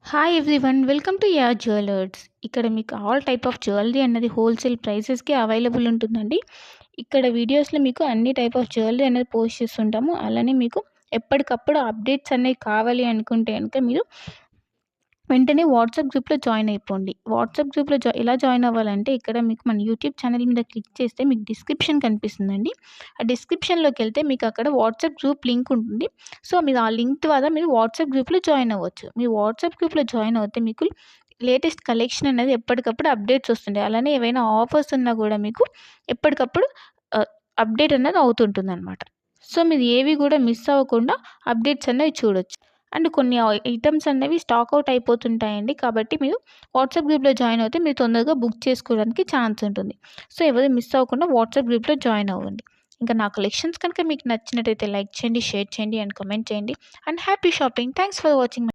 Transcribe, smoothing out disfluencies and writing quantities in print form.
Hi everyone welcome to yeah jewellers. ఇక్కడ మీకు all type of jewellery అన్నది wholesale ప్రైసెస్కి available ఉంటుందండి. ఇక్కడ వీడియోస్లో మీకు అన్ని టైప్ ఆఫ్ జ్యువెలరీ అనేది పోస్ట్ చేస్తుంటాము. అలానే మీకు ఎప్పటికప్పుడు అప్డేట్స్ అనేవి కావాలి అనుకుంటే కనుక మీరు వెంటనే వాట్సాప్ గ్రూప్లో జాయిన్ అయిపోండి. వాట్సాప్ గ్రూప్లో ఎలా జాయిన్ అవ్వాలంటే ఇక్కడ మీకు మన యూట్యూబ్ ఛానల్ మీద క్లిక్ చేస్తే మీకు డిస్క్రిప్షన్ కనిపిస్తుందండి. ఆ డిస్క్రిప్షన్లోకి వెళ్తే మీకు అక్కడ వాట్సాప్ గ్రూప్ లింక్ ఉంటుంది. సో మీరు ఆ లింక్ ద్వారా మీరు వాట్సాప్ గ్రూప్లో జాయిన్ అవ్వచ్చు. మీ వాట్సాప్ గ్రూప్లో జాయిన్ అవుతే మీకు లేటెస్ట్ కలెక్షన్ అనేది ఎప్పటికప్పుడు అప్డేట్స్ వస్తుంటాయి. అలానే ఏవైనా ఆఫర్స్ ఉన్నా కూడా మీకు ఎప్పటికప్పుడు అప్డేట్ అనేది అవుతుంటుందన్నమాట. సో మీరు ఏవి కూడా మిస్ అవ్వకుండా అప్డేట్స్ అనేవి చూడొచ్చు. అండ్ కొన్ని ఐటమ్స్ అనేవి స్టాక్ అవుట్ అయిపోతుంటాయండి. కాబట్టి మీరు వాట్సాప్ గ్రూప్లో జాయిన్ అవుతే మీరు తొందరగా బుక్ చేసుకోవడానికి ఛాన్స్ ఉంటుంది. సో ఎవరు మిస్ అవ్వకుండా వాట్సాప్ గ్రూప్లో జాయిన్ అవ్వండి. ఇంకా నా కలెక్షన్స్ కనుక మీకు నచ్చినట్టయితే లైక్ చేయండి, షేర్ చేయండి అండ్ కామెంట్ చేయండి. And happy shopping. Thanks for watching.